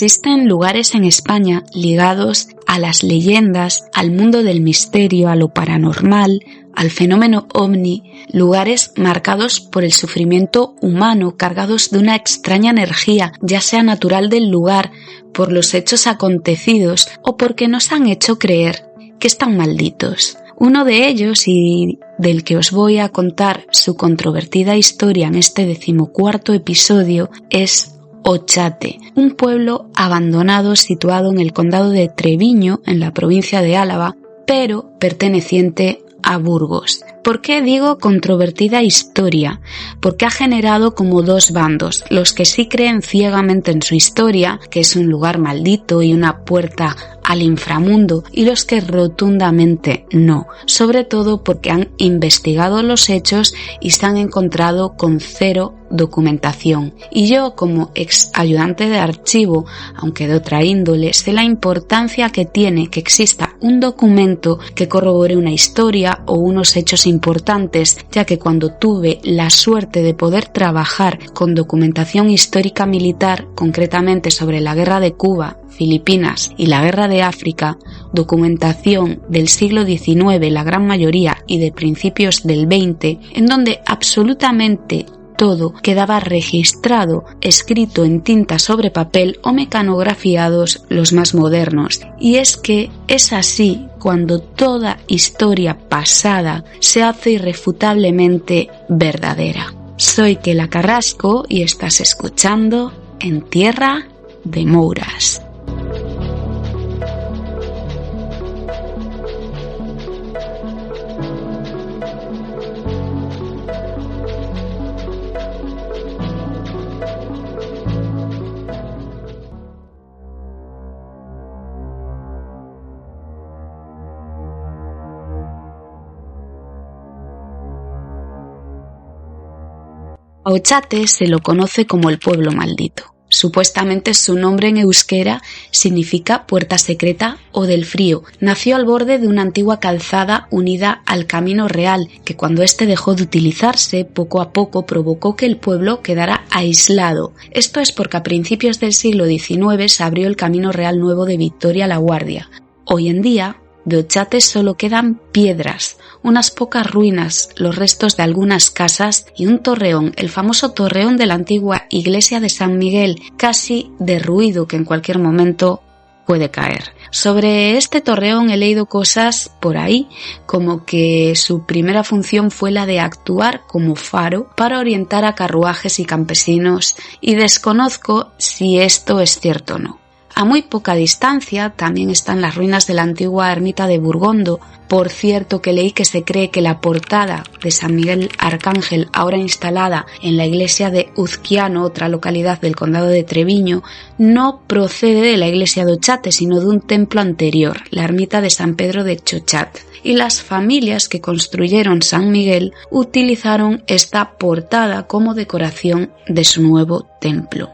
Existen lugares en España ligados a las leyendas, al mundo del misterio, a lo paranormal, al fenómeno ovni, lugares marcados por el sufrimiento humano, cargados de una extraña energía, ya sea natural del lugar, por los hechos acontecidos o porque nos han hecho creer que están malditos. Uno de ellos, y del que os voy a contar su controvertida historia en este 14º episodio, es Ochate, un pueblo abandonado situado en el condado de Treviño, en la provincia de Álava, pero perteneciente a Burgos. ¿Por qué digo controvertida historia? Porque ha generado como dos bandos, los que sí creen ciegamente en su historia, que es un lugar maldito y una puerta al inframundo, y los que rotundamente no, sobre todo porque han investigado los hechos y se han encontrado con cero documentación. Y yo, como ex ayudante de archivo, aunque de otra índole, sé la importancia que tiene que exista un documento que corrobore una historia o unos hechos importantes, ya que cuando tuve la suerte de poder trabajar con documentación histórica militar, concretamente sobre la guerra de Cuba, Filipinas y la guerra de África, documentación del siglo XIX, la gran mayoría, y de principios del XX, en donde absolutamente todo quedaba registrado, escrito en tinta sobre papel o mecanografiados los más modernos. Y es que es así cuando toda historia pasada se hace irrefutablemente verdadera. Soy Kela Carrasco y estás escuchando En Tierra de Mouras. A Ochate se lo conoce como el pueblo maldito. Supuestamente su nombre en euskera significa puerta secreta o del frío. Nació al borde de una antigua calzada unida al camino real, que cuando éste dejó de utilizarse, poco a poco provocó que el pueblo quedara aislado. Esto es porque a principios del siglo XIX se abrió el camino real nuevo de Vitoria a La Guardia. Hoy en día, de Ochate solo quedan piedras, unas pocas ruinas, los restos de algunas casas y un torreón, el famoso torreón de la antigua iglesia de San Miguel, casi derruido, que en cualquier momento puede caer. Sobre este torreón he leído cosas por ahí, como que su primera función fue la de actuar como faro para orientar a carruajes y campesinos, y desconozco si esto es cierto o no. A muy poca distancia también están las ruinas de la antigua ermita de Burgondo. Por cierto, que leí que se cree que la portada de San Miguel Arcángel, ahora instalada en la iglesia de Uzquiano, otra localidad del condado de Treviño, no procede de la iglesia de Ochate, sino de un templo anterior, la ermita de San Pedro de Chochat. Y las familias que construyeron San Miguel utilizaron esta portada como decoración de su nuevo templo.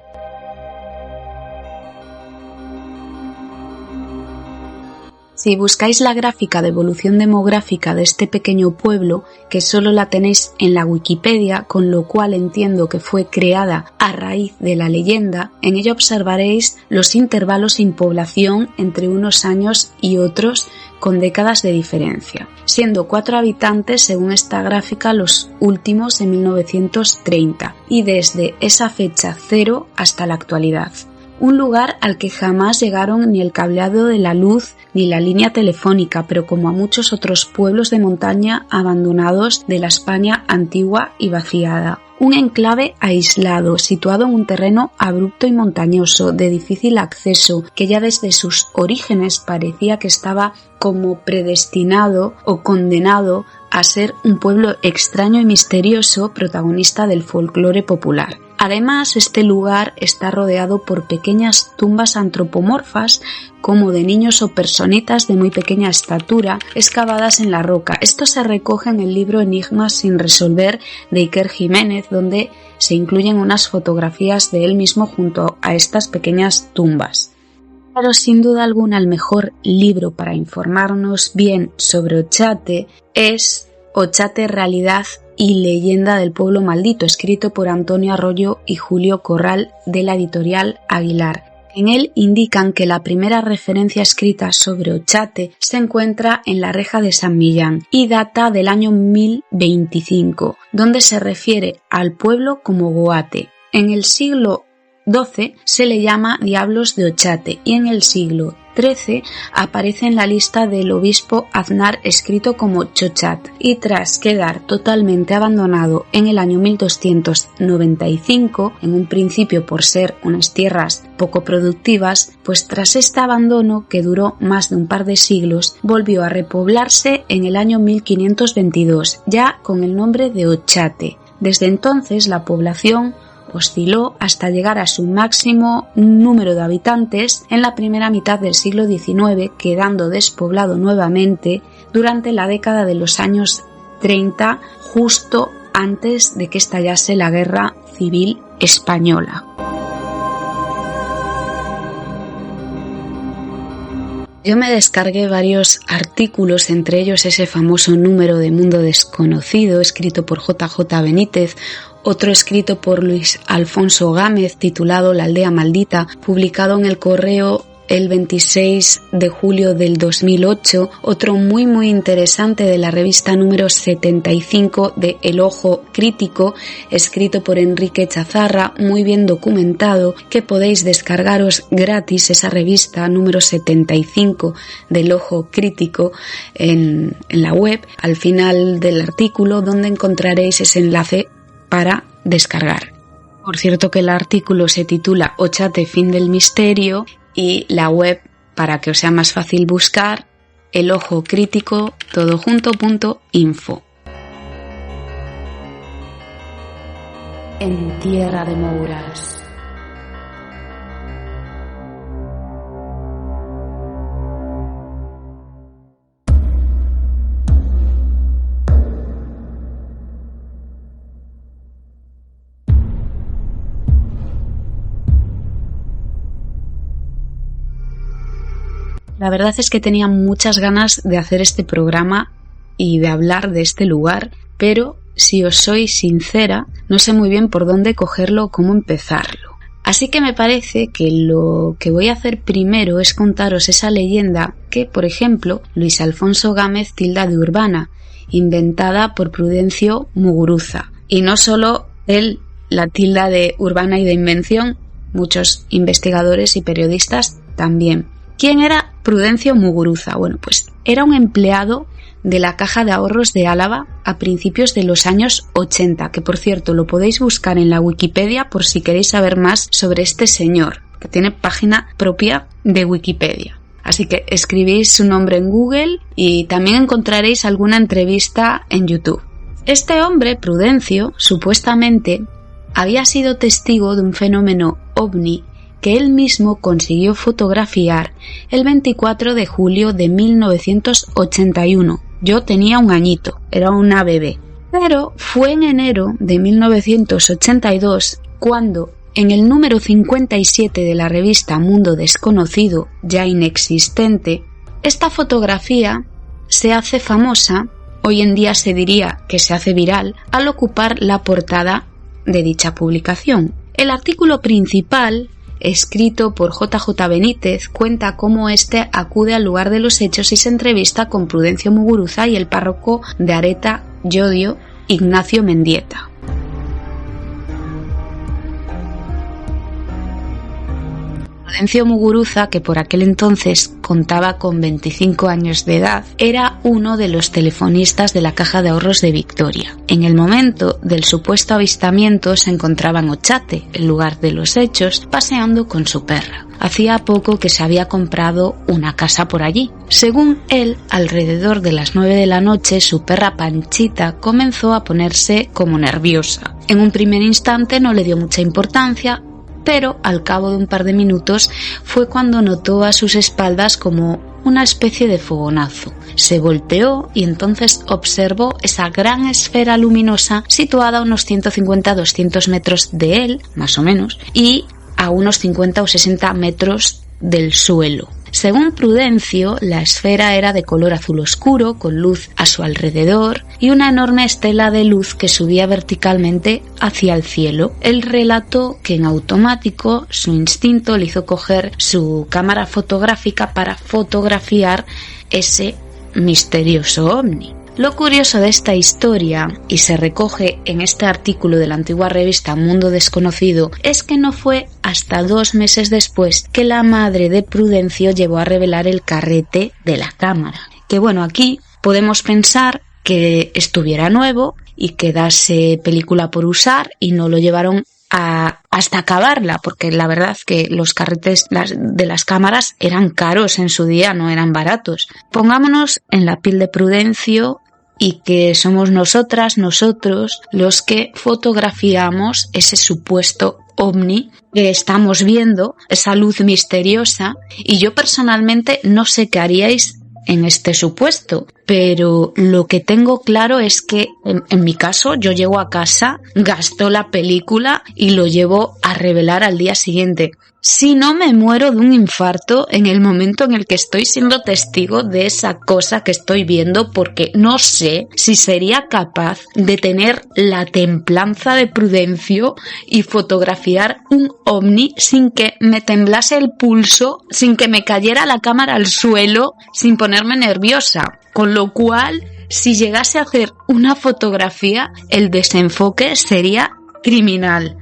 Si buscáis la gráfica de evolución demográfica de este pequeño pueblo, que solo la tenéis en la Wikipedia, con lo cual entiendo que fue creada a raíz de la leyenda, en ella observaréis los intervalos sin población entre unos años y otros con décadas de diferencia, siendo 4 habitantes según esta gráfica los últimos en 1930 y desde esa fecha 0 hasta la actualidad. Un lugar al que jamás llegaron ni el cableado de la luz ni la línea telefónica, pero como a muchos otros pueblos de montaña abandonados de la España antigua y vaciada. Un enclave aislado, situado en un terreno abrupto y montañoso, de difícil acceso, que ya desde sus orígenes parecía que estaba como predestinado o condenado a ser un pueblo extraño y misterioso, protagonista del folclore popular. Además, este lugar está rodeado por pequeñas tumbas antropomorfas, como de niños o personitas de muy pequeña estatura, excavadas en la roca. Esto se recoge en el libro Enigmas sin resolver de Iker Jiménez, donde se incluyen unas fotografías de él mismo junto a estas pequeñas tumbas. Pero sin duda alguna el mejor libro para informarnos bien sobre Ochate es Ochate, realidad y leyenda del pueblo maldito, escrito por Antonio Arroyo y Julio Corral de la editorial Aguilar. En él indican que la primera referencia escrita sobre Ochate se encuentra en la reja de San Millán y data del año 1025, donde se refiere al pueblo como Goate. En el siglo XII se le llama Diablos de Ochate y en el siglo XIII aparece en la lista del obispo Aznar escrito como Chochat, y tras quedar totalmente abandonado en el año 1295, en un principio por ser unas tierras poco productivas, pues tras este abandono, que duró más de un par de siglos, volvió a repoblarse en el año 1522, ya con el nombre de Ochate. Desde entonces la población osciló hasta llegar a su máximo número de habitantes en la primera mitad del siglo XIX, quedando despoblado nuevamente durante la década de los años 30, justo antes de que estallase la Guerra Civil Española. Yo me descargué varios artículos, entre ellos ese famoso número de Mundo Desconocido, escrito por JJ Benítez, otro escrito por Luis Alfonso Gámez, titulado La Aldea Maldita, publicado en El Correo el 26 de julio del 2008, otro muy interesante de la revista número 75 de El Ojo Crítico, escrito por Enrique Chazarra, muy bien documentado, que podéis descargaros gratis esa revista número 75 del Ojo Crítico en la web, al final del artículo, donde encontraréis ese enlace para descargar. Por cierto que el artículo se titula Ochate, fin del misterio, y la web, para que os sea más fácil buscar, El Ojo Crítico, todojunto.info. En tierra de Mouras. La verdad es que tenía muchas ganas de hacer este programa y de hablar de este lugar, pero si os soy sincera, no sé muy bien por dónde cogerlo o cómo empezarlo. Así que me parece que lo que voy a hacer primero es contaros esa leyenda que, por ejemplo, Luis Alfonso Gámez tilda de urbana, inventada por Prudencio Muguruza. Y no solo él la tilda de urbana y de invención, muchos investigadores y periodistas también. ¿Quién era Prudencio Muguruza? Bueno, pues era un empleado de la Caja de Ahorros de Álava a principios de los años 80, que por cierto lo podéis buscar en la Wikipedia por si queréis saber más sobre este señor, que tiene página propia de Wikipedia. Así que escribís su nombre en Google y también encontraréis alguna entrevista en YouTube. Este hombre, Prudencio, supuestamente había sido testigo de un fenómeno ovni que él mismo consiguió fotografiar el 24 de julio de 1981. Yo tenía un añito, era una bebé. Pero fue en enero de 1982 cuando, en el número 57 de la revista Mundo Desconocido, ya inexistente, esta fotografía se hace famosa, hoy en día se diría que se hace viral, al ocupar la portada de dicha publicación. El artículo principal, escrito por JJ Benítez, cuenta cómo este acude al lugar de los hechos y se entrevista con Prudencio Muguruza y el párroco de Areta Llodio, Ignacio Mendieta. Prudencio Muguruza, que por aquel entonces contaba con 25 años de edad, era uno de los telefonistas de la Caja de Ahorros de Vitoria. En el momento del supuesto avistamiento se encontraba en Ochate, el lugar de los hechos, paseando con su perra. Hacía poco que se había comprado una casa por allí. Según él, alrededor de las 9 de la noche, su perra Panchita comenzó a ponerse como nerviosa. En un primer instante no le dio mucha importancia, pero al cabo de un par de minutos fue cuando notó a sus espaldas como una especie de fogonazo. Se volteó y entonces observó esa gran esfera luminosa situada a unos 150-200 metros de él, más o menos, y a unos 50 o 60 metros del suelo. Según Prudencio, la esfera era de color azul oscuro, con luz a su alrededor y una enorme estela de luz que subía verticalmente hacia el cielo. Él relató que en automático su instinto le hizo coger su cámara fotográfica para fotografiar ese misterioso ovni. Lo curioso de esta historia, y se recoge en este artículo de la antigua revista Mundo Desconocido, es que no fue hasta 2 meses después que la madre de Prudencio llevó a revelar el carrete de la cámara. Que bueno, aquí podemos pensar que estuviera nuevo y quedase película por usar y no lo llevaron hasta acabarla, porque la verdad que los carretes de las cámaras eran caros en su día, no eran baratos. Pongámonos en la piel de Prudencio y que somos nosotros los que fotografiamos ese supuesto ovni que estamos viendo, esa luz misteriosa, y yo personalmente no sé qué haríais en este supuesto, pero lo que tengo claro es que en mi caso yo llego a casa, gasto la película y lo llevo a revelar al día siguiente. Si no, me muero de un infarto en el momento en el que estoy siendo testigo de esa cosa que estoy viendo, porque no sé si sería capaz de tener la templanza de Prudencio y fotografiar un ovni sin que me temblase el pulso, sin que me cayera la cámara al suelo, sin ponerme nerviosa. Con lo cual, si llegase a hacer una fotografía, el desenfoque sería criminal.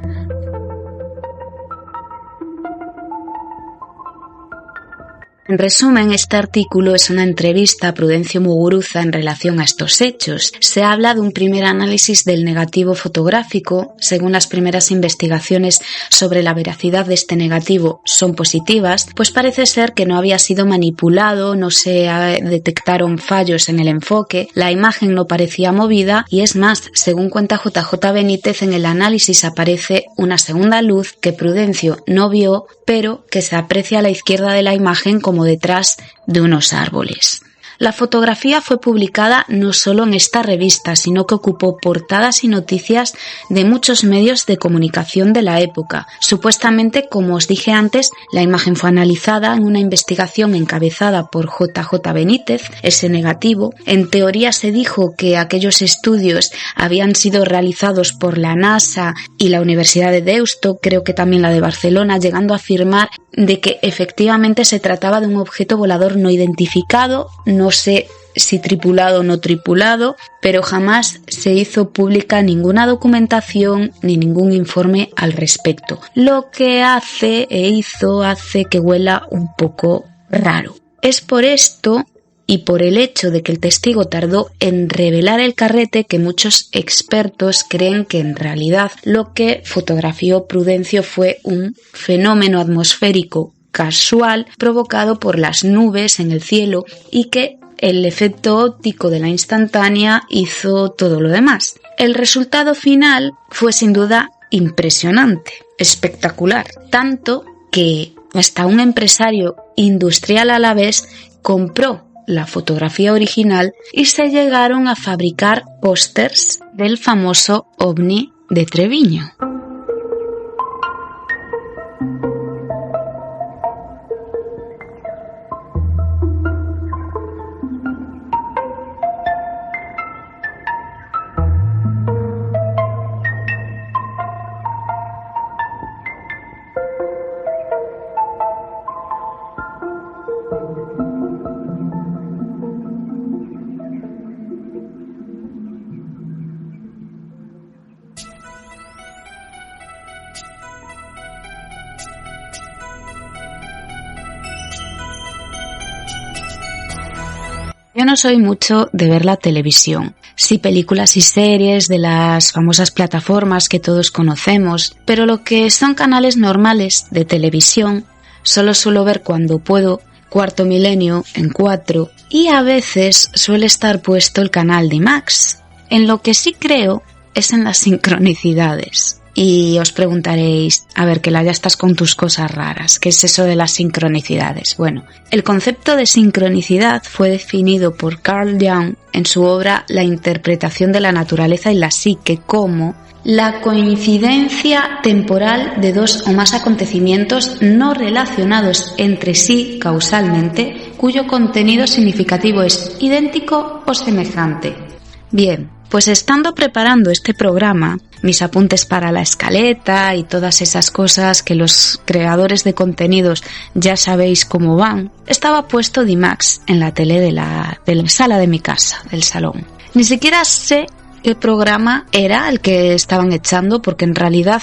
En resumen, este artículo es una entrevista a Prudencio Muguruza en relación a estos hechos. Se habla de un primer análisis del negativo fotográfico. Según las primeras investigaciones sobre la veracidad de este negativo son positivas, pues parece ser que no había sido manipulado, no se detectaron fallos en el enfoque, la imagen no parecía movida y es más, según cuenta JJ Benítez, en el análisis aparece una segunda luz que Prudencio no vio, pero que se aprecia a la izquierda de la imagen como detrás de unos árboles. La fotografía fue publicada no solo en esta revista, sino que ocupó portadas y noticias de muchos medios de comunicación de la época. Supuestamente, como os dije antes, la imagen fue analizada en una investigación encabezada por JJ Benítez, ese negativo. En teoría se dijo que aquellos estudios habían sido realizados por la NASA y la Universidad de Deusto, creo que también la de Barcelona, llegando a afirmar de que efectivamente se trataba de un objeto volador no identificado, no sé si tripulado o no tripulado, pero jamás se hizo pública ninguna documentación ni ningún informe al respecto. Lo que hace que huela un poco raro. Es por esto y por el hecho de que el testigo tardó en revelar el carrete que muchos expertos creen que en realidad lo que fotografió Prudencio fue un fenómeno atmosférico casual provocado por las nubes en el cielo y que el efecto óptico de la instantánea hizo todo lo demás. El resultado final fue sin duda impresionante, espectacular, tanto que hasta un empresario industrial alavés compró la fotografía original y se llegaron a fabricar pósters del famoso ovni de Treviño. Yo no soy mucho de ver la televisión, sí películas y series de las famosas plataformas que todos conocemos, pero lo que son canales normales de televisión solo suelo ver cuando puedo, Cuarto Milenio en 4 y a veces suele estar puesto el canal de IMAX. En lo que sí creo es en las sincronicidades. Y os preguntaréis, a ver, que ya estás con tus cosas raras, ¿qué es eso de las sincronicidades? Bueno, el concepto de sincronicidad fue definido por Carl Jung en su obra La interpretación de la naturaleza y la psique como la coincidencia temporal de dos o más acontecimientos no relacionados entre sí causalmente, cuyo contenido significativo es idéntico o semejante. Bien, pues estando preparando este programa, mis apuntes para la escaleta y todas esas cosas que los creadores de contenidos ya sabéis cómo van, estaba puesto D-Max en la tele de la sala de mi casa, del salón. Ni siquiera sé qué programa era el que estaban echando, porque en realidad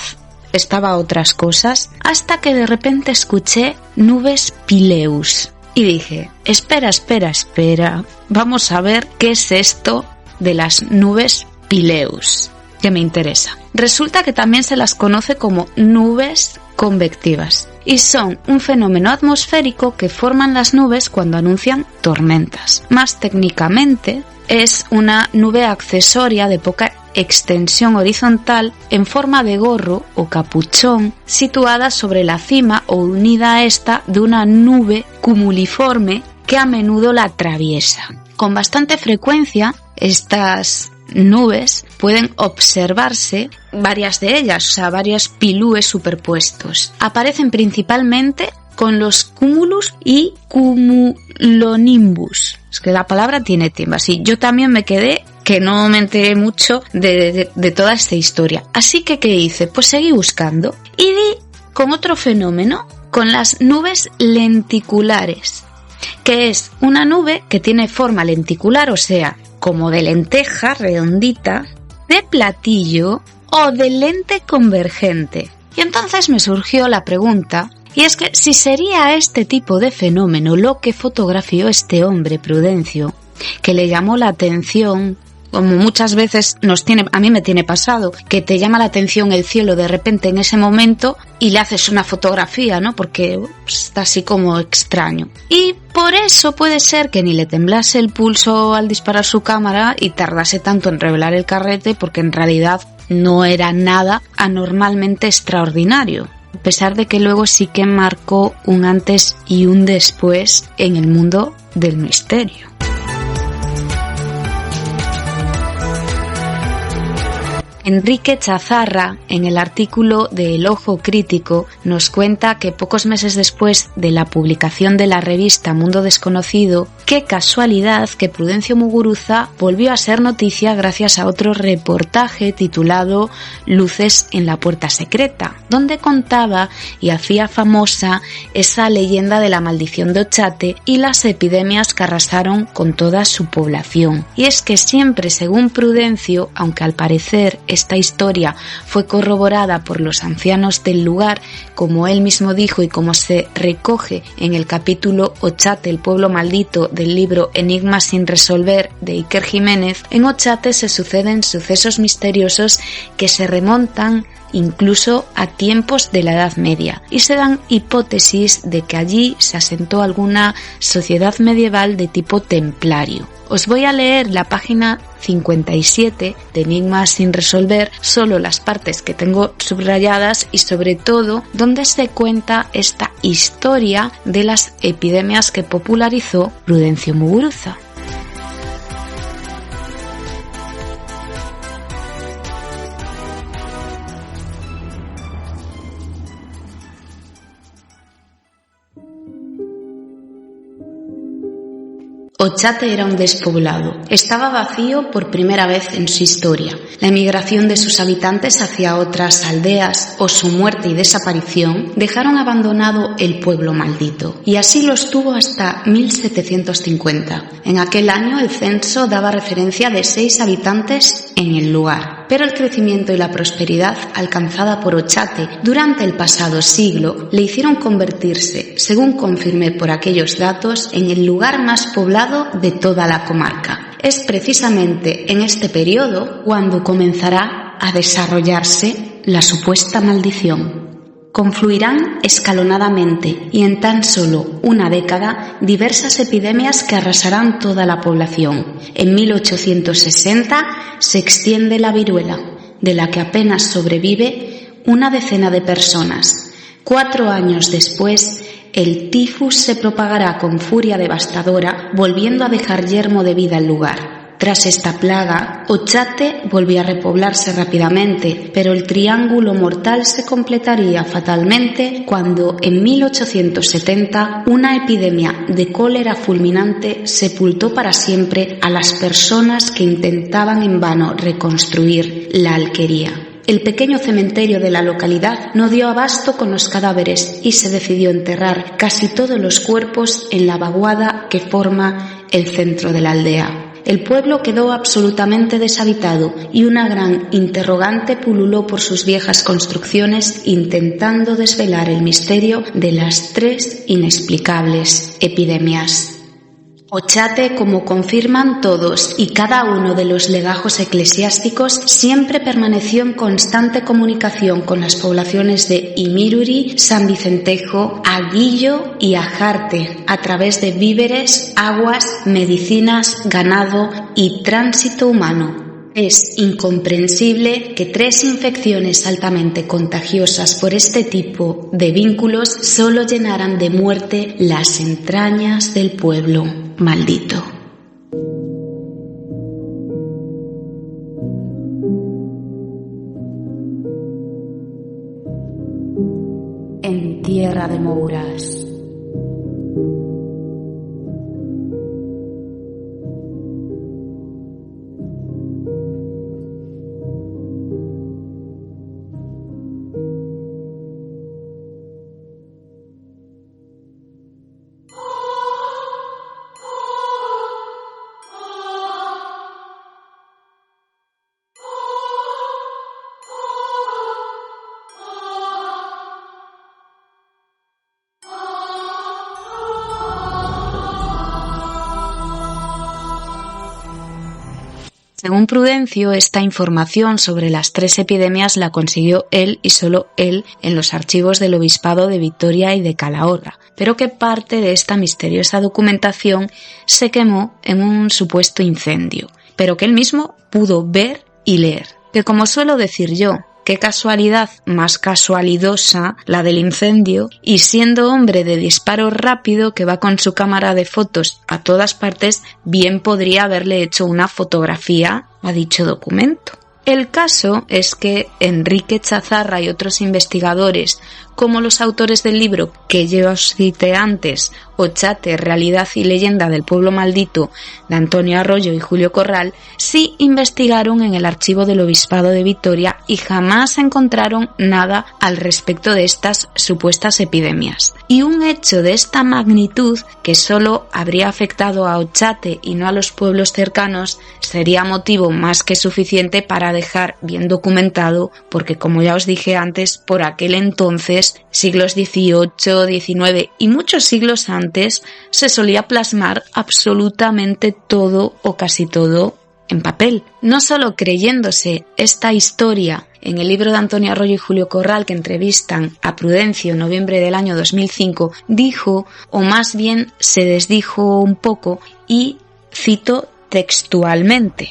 estaba a otras cosas, hasta que de repente escuché Nubes Pileus y dije, espera, vamos a ver qué es esto de las nubes Pileus, que me interesa. Resulta que también se las conoce como nubes convectivas y son un fenómeno atmosférico que forman las nubes cuando anuncian tormentas. Más técnicamente, es una nube accesoria de poca extensión horizontal en forma de gorro o capuchón situada sobre la cima o unida a esta de una nube cumuliforme que a menudo la atraviesa. Con bastante frecuencia, estas nubes pueden observarse, varias de ellas, o sea, varios pilúes superpuestos. Aparecen principalmente con los cumulus y cumulonimbus. Es que la palabra tiene timbas y yo también me quedé que no me enteré mucho de toda esta historia. Así que, ¿qué hice? Pues seguí buscando y di con otro fenómeno, con las nubes lenticulares, que es una nube que tiene forma lenticular, o sea, como de lenteja redondita, de platillo o de lente convergente. Y entonces me surgió la pregunta, y es que si sería este tipo de fenómeno lo que fotografió este hombre, Prudencio, que le llamó la atención, como muchas veces a mí me tiene pasado, que te llama la atención el cielo de repente en ese momento y le haces una fotografía, ¿no? Porque está así como extraño. Y por eso puede ser que ni le temblase el pulso al disparar su cámara y tardase tanto en revelar el carrete, porque en realidad no era nada anormalmente extraordinario. A pesar de que luego sí que marcó un antes y un después en el mundo del misterio. Enrique Chazarra, en el artículo de El Ojo Crítico, nos cuenta que pocos meses después de la publicación de la revista Mundo Desconocido, qué casualidad que Prudencio Muguruza volvió a ser noticia gracias a otro reportaje titulado Luces en la Puerta Secreta, donde contaba y hacía famosa esa leyenda de la maldición de Ochate y las epidemias que arrasaron con toda su población. Y es que siempre, según Prudencio, aunque al parecer esta historia fue corroborada por los ancianos del lugar, como él mismo dijo y como se recoge en el capítulo Ochate, el pueblo maldito del libro Enigmas sin resolver de Iker Jiménez, en Ochate se suceden sucesos misteriosos que se remontan incluso a tiempos de la Edad Media, y se dan hipótesis de que allí se asentó alguna sociedad medieval de tipo templario. Os voy a leer la página 57 de Enigmas sin resolver, solo las partes que tengo subrayadas y sobre todo donde se cuenta esta historia de las epidemias que popularizó Prudencio Muguruza. Ochate era un despoblado. Estaba vacío por primera vez en su historia. La emigración de sus habitantes hacia otras aldeas o su muerte y desaparición dejaron abandonado el pueblo maldito. Y así lo estuvo hasta 1750. En aquel año el censo daba referencia de 6 habitantes en el lugar. Pero el crecimiento y la prosperidad alcanzada por Ochate durante el pasado siglo le hicieron convertirse, según confirmé por aquellos datos, en el lugar más poblado de toda la comarca. Es precisamente en este periodo cuando comenzará a desarrollarse la supuesta maldición. Confluirán escalonadamente y en tan solo una década diversas epidemias que arrasarán toda la población. En 1860 se extiende la viruela, de la que apenas sobrevive una decena de personas. 4 años después, el tifus se propagará con furia devastadora, volviendo a dejar yermo de vida el lugar. Tras esta plaga, Ochate volvió a repoblarse rápidamente, pero el triángulo mortal se completaría fatalmente cuando en 1870 una epidemia de cólera fulminante sepultó para siempre a las personas que intentaban en vano reconstruir la alquería. El pequeño cementerio de la localidad no dio abasto con los cadáveres y se decidió enterrar casi todos los cuerpos en la vaguada que forma el centro de la aldea. El pueblo quedó absolutamente deshabitado y una gran interrogante pululó por sus viejas construcciones intentando desvelar el misterio de las 3 inexplicables epidemias. Ochate, como confirman todos y cada uno de los legajos eclesiásticos, siempre permaneció en constante comunicación con las poblaciones de Imiruri, San Vicentejo, Aguillo y Ajarte, a través de víveres, aguas, medicinas, ganado y tránsito humano. Es incomprensible que 3 infecciones altamente contagiosas por este tipo de vínculos solo llenaran de muerte las entrañas del pueblo maldito. En tierra de Mouras. Según Prudencio, esta información sobre las 3 epidemias la consiguió él y solo él en los archivos del Obispado de Vitoria y de Calahorra, pero que parte de esta misteriosa documentación se quemó en un supuesto incendio, pero que él mismo pudo ver y leer. Que, como suelo decir yo, qué casualidad más casualidosa la del incendio, y siendo hombre de disparo rápido que va con su cámara de fotos a todas partes, bien podría haberle hecho una fotografía a dicho documento. El caso es que Enrique Chazarra y otros investigadores, como los autores del libro que yo os cité antes, Ochate, Realidad y Leyenda del Pueblo Maldito, de Antonio Arroyo y Julio Corral, sí investigaron en el archivo del Obispado de Vitoria y jamás encontraron nada al respecto de estas supuestas epidemias. Y un hecho de esta magnitud, que solo habría afectado a Ochate y no a los pueblos cercanos, sería motivo más que suficiente para dejar bien documentado, porque como ya os dije antes, por aquel entonces, siglos XVIII, XIX y muchos siglos antes, se solía plasmar absolutamente todo o casi todo en papel. No solo creyéndose esta historia en el libro de Antonio Arroyo y Julio Corral, que entrevistan a Prudencio en noviembre del año 2005, dijo, o más bien se desdijo un poco, y cito textualmente: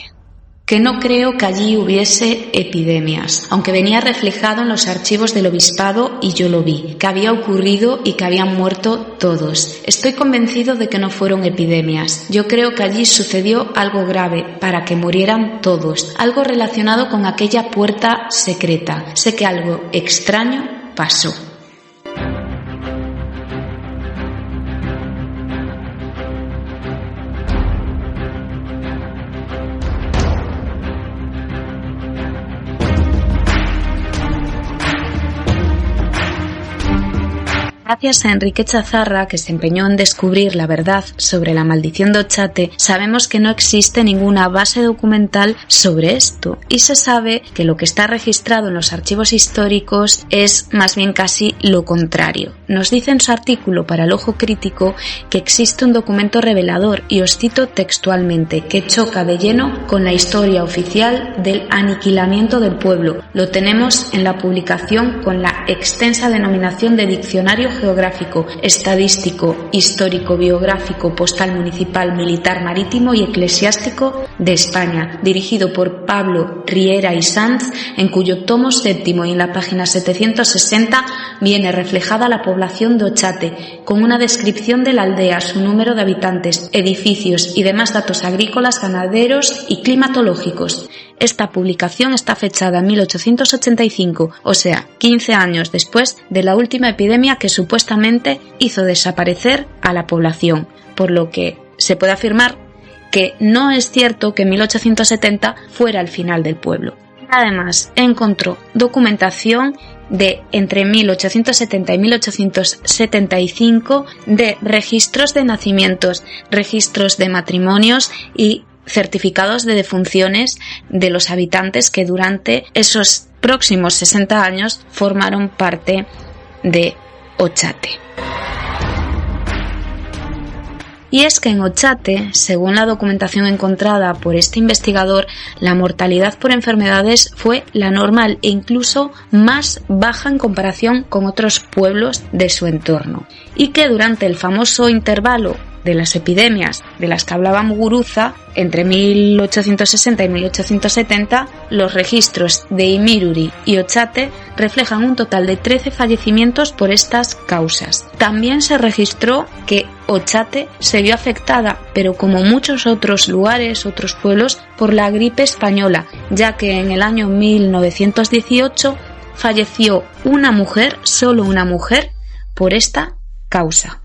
que no creo que allí hubiese epidemias, aunque venía reflejado en los archivos del obispado y yo lo vi, que había ocurrido y que habían muerto todos. Estoy convencido de que no fueron epidemias. Yo creo que allí sucedió algo grave para que murieran todos, algo relacionado con aquella puerta secreta. Sé que algo extraño pasó. Gracias a Enrique Chazarra, que se empeñó en descubrir la verdad sobre la maldición de Ochate, sabemos que no existe ninguna base documental sobre esto, y se sabe que lo que está registrado en los archivos históricos es más bien casi lo contrario. Nos dice en su artículo para el Ojo Crítico que existe un documento revelador, y os cito textualmente, que choca de lleno con la historia oficial del aniquilamiento del pueblo. Lo tenemos en la publicación con la extensa denominación de Diccionario geográfico, estadístico, histórico, biográfico, postal, municipal, militar, marítimo y eclesiástico de España, dirigido por Pablo Riera y Sanz, en cuyo tomo séptimo y en la página 760 viene reflejada la población de Ochate, con una descripción de la aldea, su número de habitantes, edificios y demás datos agrícolas, ganaderos y climatológicos. Esta publicación está fechada en 1885, o sea, 15 años después de la última epidemia que supuestamente hizo desaparecer a la población, por lo que se puede afirmar que no es cierto que 1870 fuera el final del pueblo. Además, encontró documentación de entre 1870 y 1875 de registros de nacimientos, registros de matrimonios y certificados de defunciones de los habitantes que durante esos próximos 60 años formaron parte de Ochate. Y es que en Ochate, según la documentación encontrada por este investigador, la mortalidad por enfermedades fue la normal e incluso más baja en comparación con otros pueblos de su entorno, y que durante el famoso intervalo de las epidemias de las que hablaba Muguruza, entre 1860 y 1870, los registros de Imiruri y Ochate reflejan un total de 13 fallecimientos por estas causas. También se registró que Ochate se vio afectada, pero como muchos otros lugares, otros pueblos, por la gripe española, ya que en el año 1918 falleció una mujer, solo una mujer, por esta causa.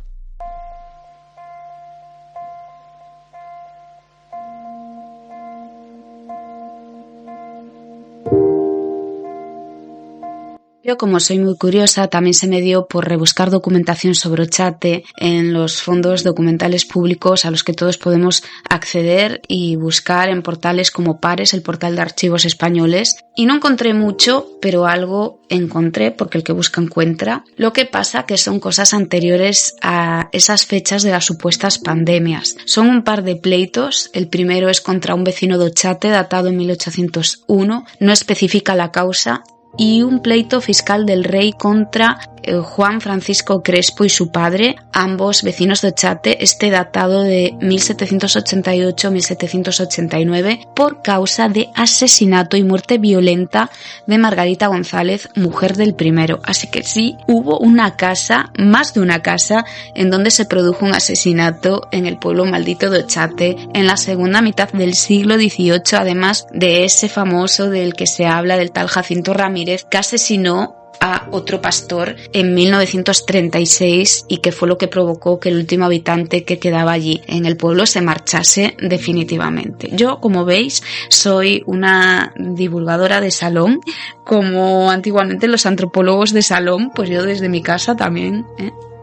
Yo, como soy muy curiosa, también se me dio por rebuscar documentación sobre Ochate en los fondos documentales públicos a los que todos podemos acceder y buscar en portales como Pares, el portal de archivos españoles, y no encontré mucho, pero algo encontré, porque el que busca encuentra. Lo que pasa que son cosas anteriores a esas fechas de las supuestas pandemias. Son un par de pleitos. El primero es contra un vecino de Ochate, datado en 1801, no especifica la causa, y un pleito fiscal del rey contra Juan Francisco Crespo y su padre, ambos vecinos de Ochate, datado de 1788-1789, por causa de asesinato y muerte violenta de Margarita González, mujer del primero. Así que sí, hubo una casa, más de una casa, en donde se produjo un asesinato en el pueblo maldito de Ochate en la segunda mitad del siglo XVIII, además de ese famoso del que se habla, del tal Jacinto Ramírez, que asesinó a otro pastor en 1936 y que fue lo que provocó que el último habitante que quedaba allí en el pueblo se marchase definitivamente. Yo, como veis, soy una divulgadora de salón, como antiguamente los antropólogos de salón, pues yo desde mi casa también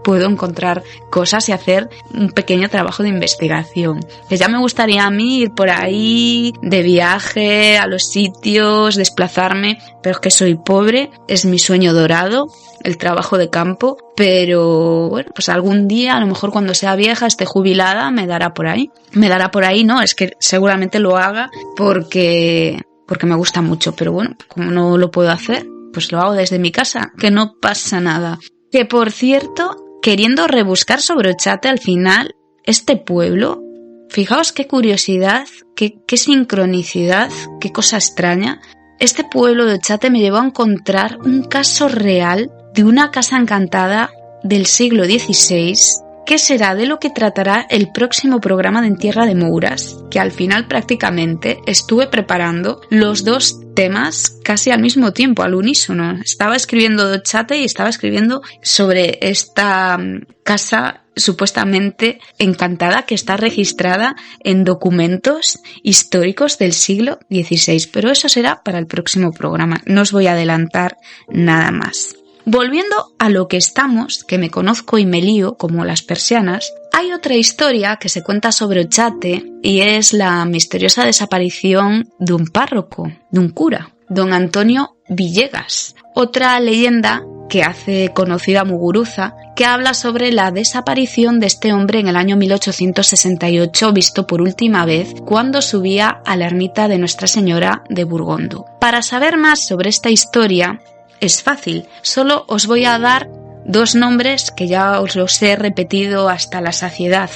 puedo encontrar cosas y hacer un pequeño trabajo de investigación. Que ya me gustaría a mí ir por ahí de viaje a los sitios, desplazarme, pero es que soy pobre, es mi sueño dorado, el trabajo de campo, pero bueno, pues algún día, a lo mejor cuando sea vieja, esté jubilada, me dará por ahí. Me dará por ahí, no, es que seguramente lo haga porque me gusta mucho, pero bueno, como no lo puedo hacer, pues lo hago desde mi casa, que no pasa nada. Que por cierto, queriendo rebuscar sobre Ochate, al final, este pueblo, fijaos qué curiosidad, qué sincronicidad, qué cosa extraña. Este pueblo de Ochate me llevó a encontrar un caso real de una casa encantada del siglo XVI, que será de lo que tratará el próximo programa de En Tierra de Mouras, que al final prácticamente estuve preparando los dos temas casi al mismo tiempo, al unísono. Estaba escribiendo de Ochate y estaba escribiendo sobre esta casa supuestamente encantada que está registrada en documentos históricos del siglo XVI. Pero eso será para el próximo programa. No os voy a adelantar nada más. Volviendo a lo que estamos, que me conozco y me lío como las persianas, hay otra historia que se cuenta sobre Ochate y es la misteriosa desaparición de un párroco, de un cura, don Antonio Villegas. Otra leyenda que hace conocida a Muguruza, que habla sobre la desaparición de este hombre en el año 1868, visto por última vez cuando subía a la ermita de Nuestra Señora de Burgondo. Para saber más sobre esta historia, es fácil, solo os voy a dar 2 nombres que ya os los he repetido hasta la saciedad: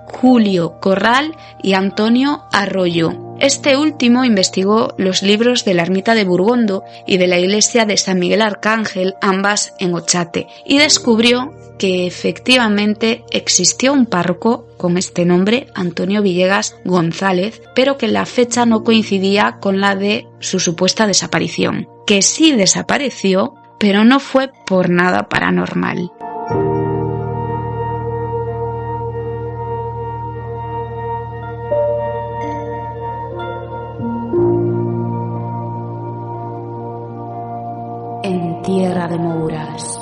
Julio Corral y Antonio Arroyo. Este último investigó los libros de la ermita de Burgondo y de la iglesia de San Miguel Arcángel, ambas en Ochate, y descubrió que efectivamente existió un párroco con este nombre, Antonio Villegas González, pero que la fecha no coincidía con la de su supuesta desaparición, que sí desapareció, pero no fue por nada paranormal. En tierra de Mouras.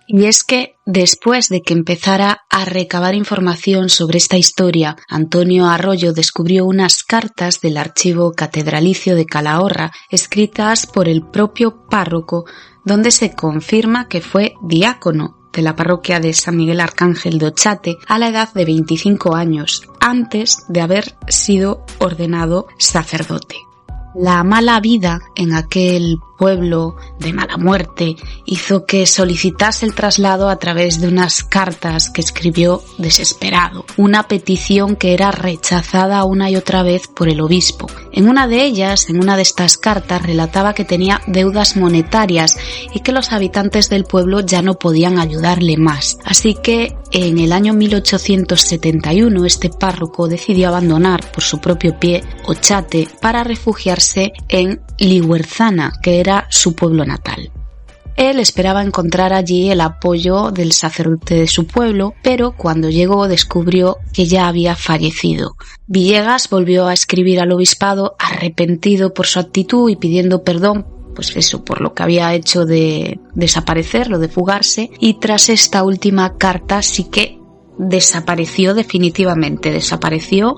Y es que después de que empezara a recabar información sobre esta historia, Antonio Arroyo descubrió unas cartas del archivo catedralicio de Calahorra escritas por el propio párroco, donde se confirma que fue diácono de la parroquia de San Miguel Arcángel de Ochate a la edad de 25 años, antes de haber sido ordenado sacerdote. La mala vida en aquel pueblo de mala muerte hizo que solicitase el traslado a través de unas cartas que escribió desesperado, una petición que era rechazada una y otra vez por el obispo. En una de ellas, en una de estas cartas, relataba que tenía deudas monetarias y que los habitantes del pueblo ya no podían ayudarle más. Así que en el año 1871 este párroco decidió abandonar por su propio pie Ochate para refugiarse en Lihuerzana, que era su pueblo natal. Él esperaba encontrar allí el apoyo del sacerdote de su pueblo, pero cuando llegó descubrió que ya había fallecido. Villegas volvió a escribir al obispado arrepentido por su actitud y pidiendo perdón, pues eso, por lo que había hecho de desaparecer, lo de fugarse, y tras esta última carta sí que desapareció definitivamente, desapareció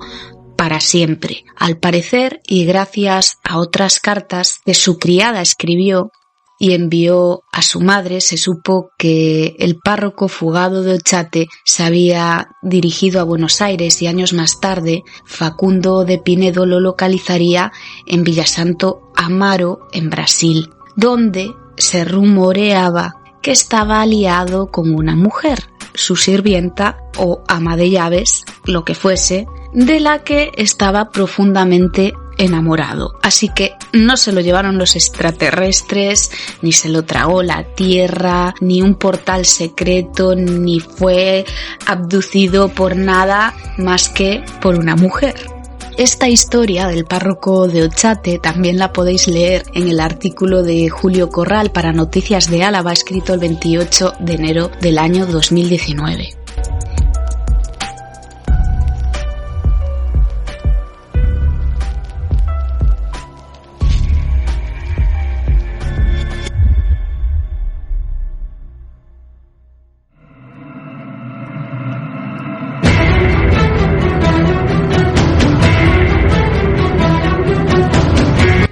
para siempre. Al parecer, y gracias a otras cartas que su criada escribió y envió a su madre, se supo que el párroco fugado de Ochate se había dirigido a Buenos Aires y años más tarde Facundo de Pinedo lo localizaría en Villasanto Amaro, en Brasil, donde se rumoreaba que estaba aliado con una mujer, su sirvienta o ama de llaves, lo que fuese, de la que estaba profundamente enamorado. Así que no se lo llevaron los extraterrestres, ni se lo tragó la tierra, ni un portal secreto, ni fue abducido por nada más que por una mujer. Esta historia del párroco de Ochate también la podéis leer en el artículo de Julio Corral para Noticias de Álava, escrito el 28 de enero del año 2019.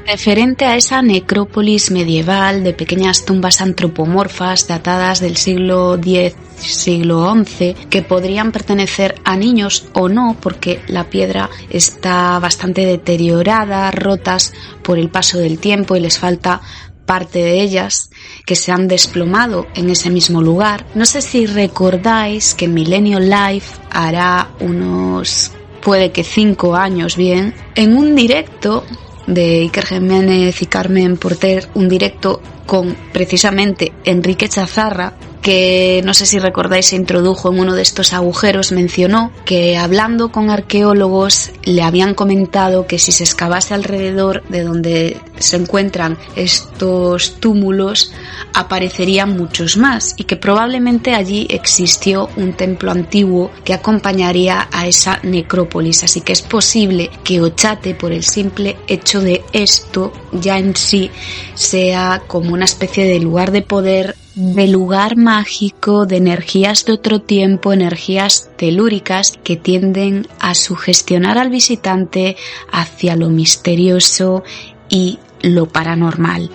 Referente a esa necrópolis medieval de pequeñas tumbas antropomorfas datadas del siglo X, siglo XI, que podrían pertenecer a niños o no, porque la piedra está bastante deteriorada, rotas por el paso del tiempo y les falta parte de ellas que se han desplomado en ese mismo lugar. No sé si recordáis que en Milenio Live hará unos, puede que 5 años bien, en un directo de Iker Jiménez y Carmen Porter, un directo con precisamente Enrique Chazarra, que no sé si recordáis se introdujo en uno de estos agujeros, mencionó que hablando con arqueólogos le habían comentado que si se excavase alrededor de donde se encuentran estos túmulos aparecerían muchos más y que probablemente allí existió un templo antiguo que acompañaría a esa necrópolis, así que es posible que Ochate, por el simple hecho de esto, ya en sí sea como una especie de lugar de poder de lugar mágico, de energías de otro tiempo, energías telúricas que tienden a sugestionar al visitante hacia lo misterioso y lo paranormal.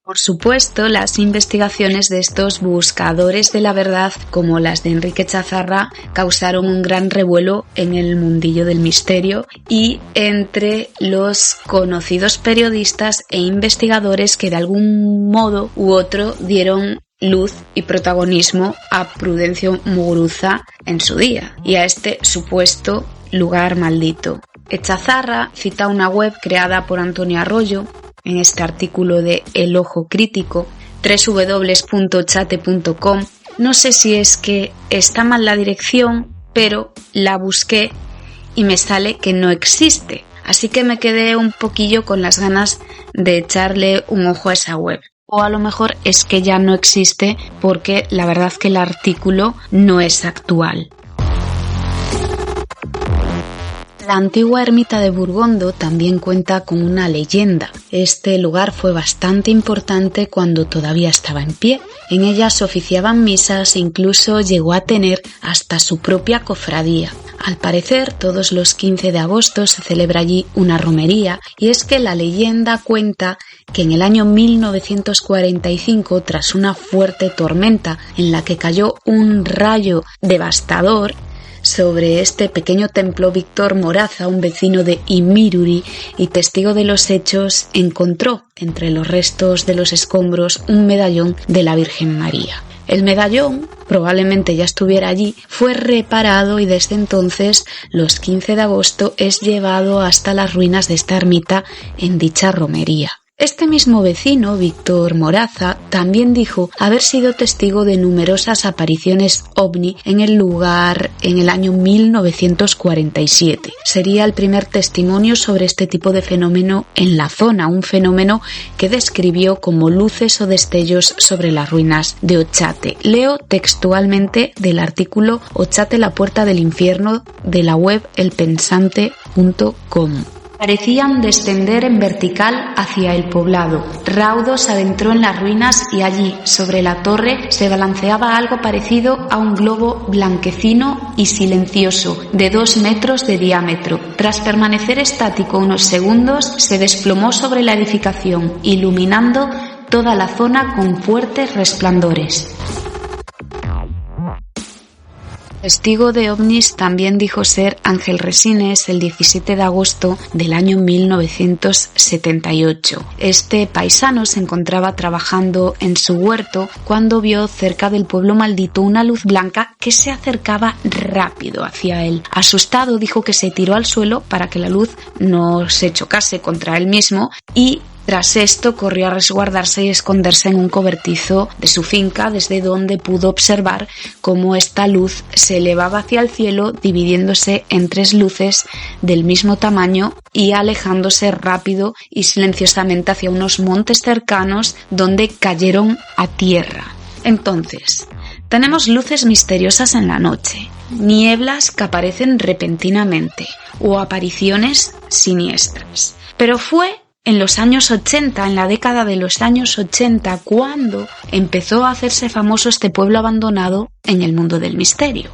Por supuesto, las investigaciones de estos buscadores de la verdad, como las de Enrique Chazarra, causaron un gran revuelo en el mundillo del misterio y entre los conocidos periodistas e investigadores que de algún modo u otro dieron luz y protagonismo a Prudencio Muguruza en su día y a este supuesto lugar maldito. Chazarra cita una web creada por Antonio Arroyo en este artículo de El Ojo Crítico, www.ochate.com. No sé si es que está mal la dirección, pero la busqué y me sale que no existe. Así que me quedé un poquillo con las ganas de echarle un ojo a esa web. O a lo mejor es que ya no existe porque la verdad que el artículo no es actual. La antigua ermita de Burgondo también cuenta con una leyenda. Este lugar fue bastante importante cuando todavía estaba en pie. En ella se oficiaban misas e incluso llegó a tener hasta su propia cofradía. Al parecer, todos los 15 de agosto se celebra allí una romería, y es que la leyenda cuenta que en el año 1945, tras una fuerte tormenta en la que cayó un rayo devastador sobre este pequeño templo, Víctor Moraza, un vecino de Imiruri y testigo de los hechos, encontró entre los restos de los escombros un medallón de la Virgen María. El medallón, probablemente ya estuviera allí, fue reparado y desde entonces, los 15 de agosto, es llevado hasta las ruinas de esta ermita en dicha romería. Este mismo vecino, Víctor Moraza, también dijo haber sido testigo de numerosas apariciones ovni en el lugar en el año 1947. Sería el primer testimonio sobre este tipo de fenómeno en la zona, un fenómeno que describió como luces o destellos sobre las ruinas de Ochate. Leo textualmente del artículo Ochate, la puerta del infierno, de la web elpensante.com. Parecían descender en vertical hacia el poblado. Raudo se adentró en las ruinas y allí, sobre la torre, se balanceaba algo parecido a un globo blanquecino y silencioso, de 2 metros de diámetro. Tras permanecer estático unos segundos, se desplomó sobre la edificación, iluminando toda la zona con fuertes resplandores. Testigo de ovnis también dijo ser Ángel Resines el 17 de agosto del año 1978. Este paisano se encontraba trabajando en su huerto cuando vio cerca del pueblo maldito una luz blanca que se acercaba rápido hacia él. Asustado, dijo que se tiró al suelo para que la luz no se chocase contra él mismo y tras esto corrió a resguardarse y esconderse en un cobertizo de su finca, desde donde pudo observar cómo esta luz se elevaba hacia el cielo, dividiéndose en 3 luces del mismo tamaño y alejándose rápido y silenciosamente hacia unos montes cercanos donde cayeron a tierra. Entonces, tenemos luces misteriosas en la noche, nieblas que aparecen repentinamente o apariciones siniestras. Pero fue en los años 80, en la década de los años 80, cuando empezó a hacerse famoso este pueblo abandonado en el mundo del misterio.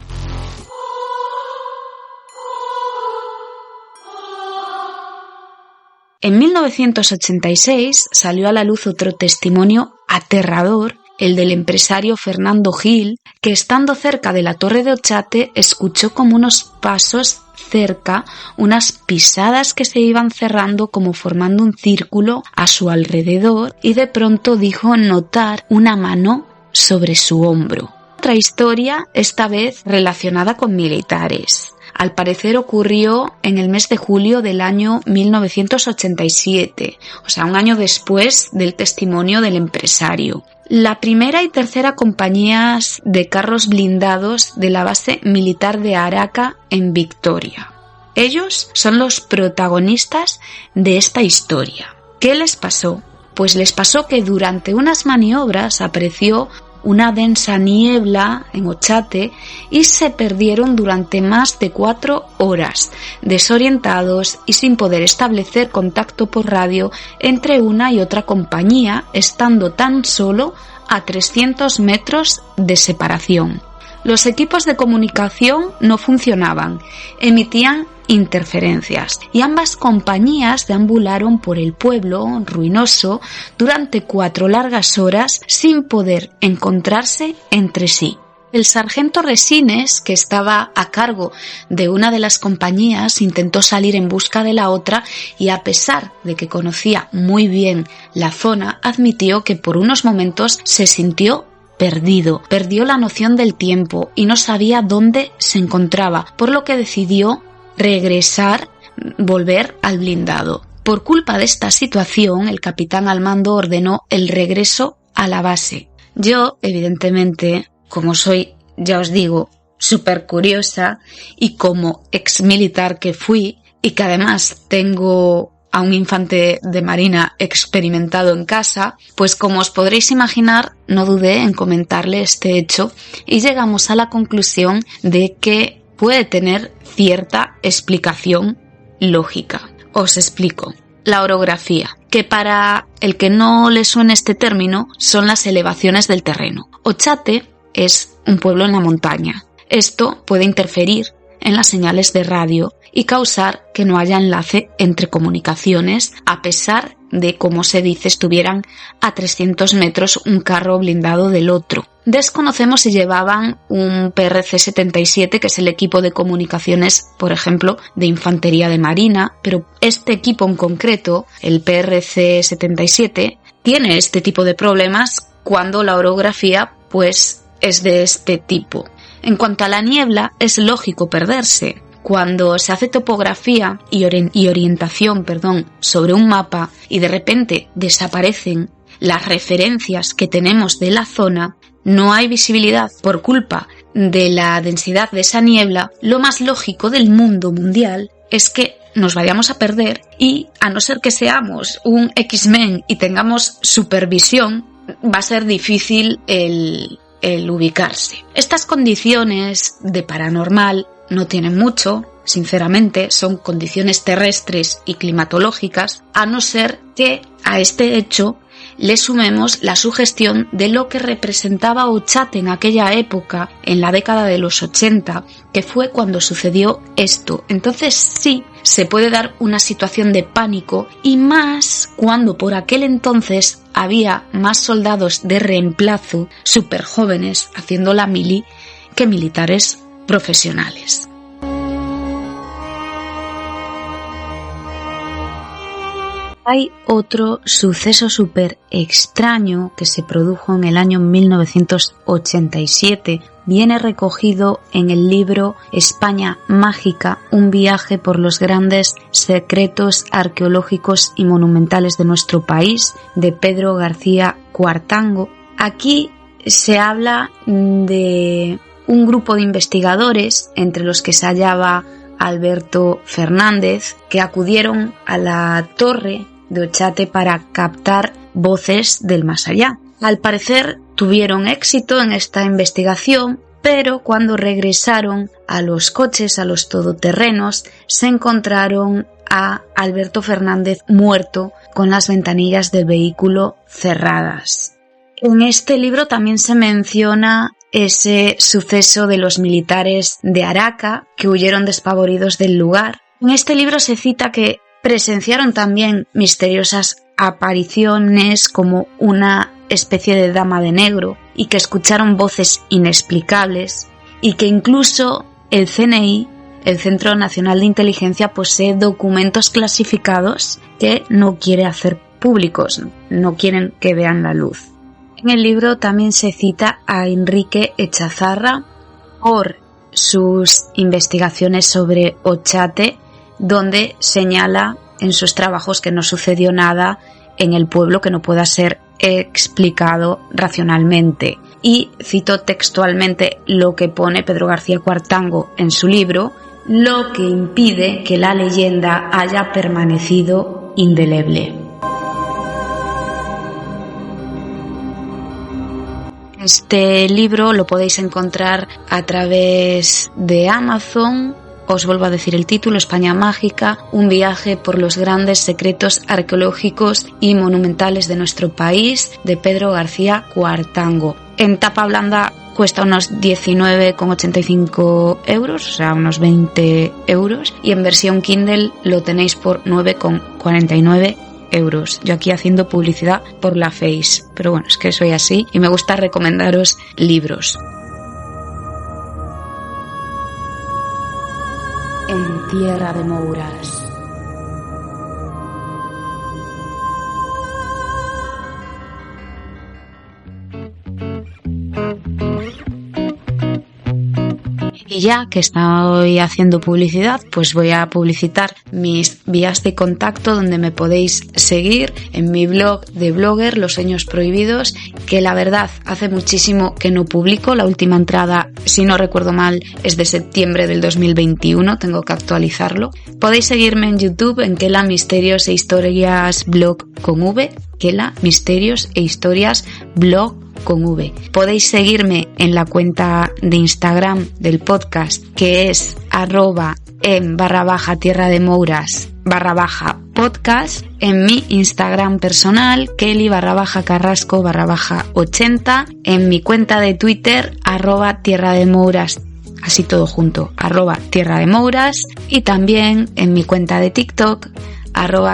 En 1986 salió a la luz otro testimonio aterrador, el del empresario Fernando Gil, que estando cerca de la Torre de Ochate escuchó como unos pasos cerca, unas pisadas que se iban cerrando como formando un círculo a su alrededor, y de pronto dijo notar una mano sobre su hombro. otra historia, esta vez relacionada con militares. Al parecer ocurrió en el mes de julio del año 1987, o sea, un año después del testimonio del empresario. La primera y tercera compañías de carros blindados de la base militar de Araca en Victoria. Ellos son los protagonistas de esta historia. ¿Qué les pasó? Pues les pasó que durante unas maniobras apareció una densa niebla en Ochate y se perdieron durante más de 4 horas, desorientados y sin poder establecer contacto por radio entre una y otra compañía, estando tan solo a 300 metros de separación. Los equipos de comunicación no funcionaban, emitían interferencias y ambas compañías deambularon por el pueblo ruinoso durante 4 largas horas sin poder encontrarse entre sí. El sargento Resines, que estaba a cargo de una de las compañías, intentó salir en busca de la otra y, a pesar de que conocía muy bien la zona, admitió que por unos momentos se sintió perdido, perdió la noción del tiempo y no sabía dónde se encontraba, por lo que decidió volver al blindado. Por culpa de esta situación, el capitán al mando ordenó el regreso a la base. Yo, evidentemente, como soy, ya os digo, súper curiosa y como exmilitar que fui y que además tengo a un infante de marina experimentado en casa, pues como os podréis imaginar, no dudé en comentarle este hecho y llegamos a la conclusión de que puede tener cierta explicación lógica. Os explico. La orografía, que para el que no le suene este término, son las elevaciones del terreno. Ochate es un pueblo en la montaña. Esto puede interferir en las señales de radio y causar que no haya enlace entre comunicaciones, a pesar de, como se dice, estuvieran a 300 metros un carro blindado del otro. Desconocemos si llevaban un PRC-77, que es el equipo de comunicaciones, por ejemplo, de infantería de marina, pero este equipo en concreto, el PRC-77, tiene este tipo de problemas cuando la orografía, pues, es de este tipo. En cuanto a la niebla, es lógico perderse. Cuando se hace topografía y orientación sobre un mapa y de repente desaparecen las referencias que tenemos de la zona, no hay visibilidad por culpa de la densidad de esa niebla, lo más lógico del mundo mundial es que nos vayamos a perder y, a no ser que seamos un X-Men y tengamos supervisión, va a ser difícil el ubicarse. Estas condiciones de paranormal no tienen mucho, sinceramente, son condiciones terrestres y climatológicas, a no ser que a este hecho le sumemos la sugestión de lo que representaba Ochate en aquella época, en la década de los 80, que fue cuando sucedió esto. Entonces sí, se puede dar una situación de pánico, y más cuando por aquel entonces había más soldados de reemplazo, súper jóvenes, haciendo la mili, que militares profesionales. Hay otro suceso súper extraño que se produjo en el año 1987. Viene recogido en el libro España Mágica, un viaje por los grandes secretos arqueológicos y monumentales de nuestro país, de Pedro García Cuartango. Aquí se habla de un grupo de investigadores, entre los que se hallaba Alberto Fernández, que acudieron a la torre de Ochate para captar voces del más allá. Al parecer tuvieron éxito en esta investigación, pero cuando regresaron a los coches, a los todoterrenos, se encontraron a Alberto Fernández muerto con las ventanillas del vehículo cerradas. En este libro también se menciona ese suceso de los militares de Araca que huyeron despavoridos del lugar. En este libro se cita que presenciaron también misteriosas apariciones como una especie de dama de negro y que escucharon voces inexplicables, y que incluso el CNI, el Centro Nacional de Inteligencia, posee documentos clasificados que no quiere hacer públicos, no quieren que vean la luz. En el libro también se cita a Enrique Echazarra por sus investigaciones sobre Ochate, donde señala en sus trabajos que no sucedió nada en el pueblo que no pueda ser explicado racionalmente. Y cito textualmente lo que pone Pedro García Cuartango en su libro: lo que impide que la leyenda haya permanecido indeleble. Este libro lo podéis encontrar a través de Amazon. Os vuelvo a decir el título: España Mágica, un viaje por los grandes secretos arqueológicos y monumentales de nuestro país, de Pedro García Cuartango. En tapa blanda cuesta unos 19,85 euros, o sea, unos 20 euros, y en versión Kindle lo tenéis por 9,49 euros. Yo aquí haciendo publicidad por la Face, pero bueno, es que soy así y me gusta recomendaros libros. En Tierra de Mouras. Y ya que estoy haciendo publicidad, pues voy a publicitar mis vías de contacto donde me podéis seguir en mi blog de blogger, Los Sueños Prohibidos, que la verdad hace muchísimo que no publico. La última entrada, si no recuerdo mal, es de septiembre del 2021, tengo que actualizarlo. Podéis seguirme en YouTube en Kela Misterios e Historias Blog con V, Kela Misterios e Historias Blog con V. Podéis seguirme en la cuenta de Instagram del podcast, que es @en_Tierra de Mouras _podcast, en mi Instagram personal, Kelly_Carrasco_80, en mi cuenta de Twitter, @Tierra de Mouras, así todo junto, @Tierra de Mouras, y también en mi cuenta de TikTok,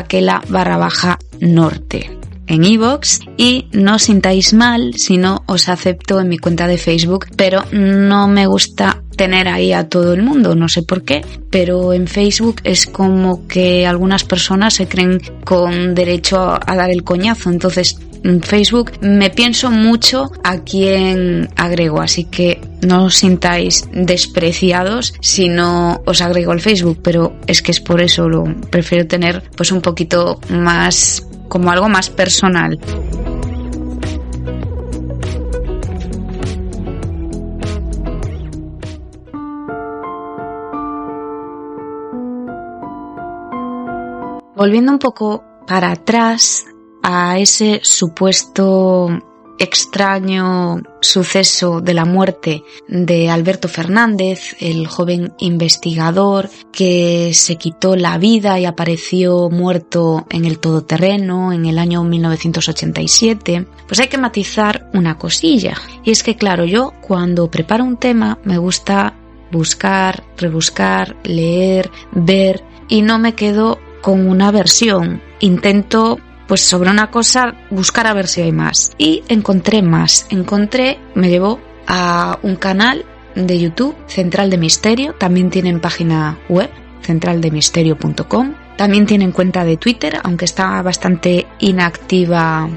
@Kela_norte. En iVoox, y no os sintáis mal si no os acepto en mi cuenta de Facebook, pero no me gusta tener ahí a todo el mundo, no sé por qué, pero en Facebook es como que algunas personas se creen con derecho a dar el coñazo, entonces en Facebook me pienso mucho a quién agrego, así que no os sintáis despreciados si no os agrego al Facebook, pero es que es por eso, lo prefiero tener pues un poquito más, como algo más personal. Volviendo un poco para atrás a ese supuesto extraño suceso de la muerte de Alberto Fernández, el joven investigador que se quitó la vida y apareció muerto en el todoterreno en el año 1987, pues hay que matizar una cosilla. Y es que, claro, yo cuando preparo un tema me gusta buscar, rebuscar, leer, ver, y no me quedo con una versión. Intento, pues sobre una cosa, buscar a ver si hay más. Y encontré más. Me llevó a un canal de YouTube, Central de Misterio. También tienen página web, centraldemisterio.com. También tienen cuenta de Twitter, aunque está bastante inactiva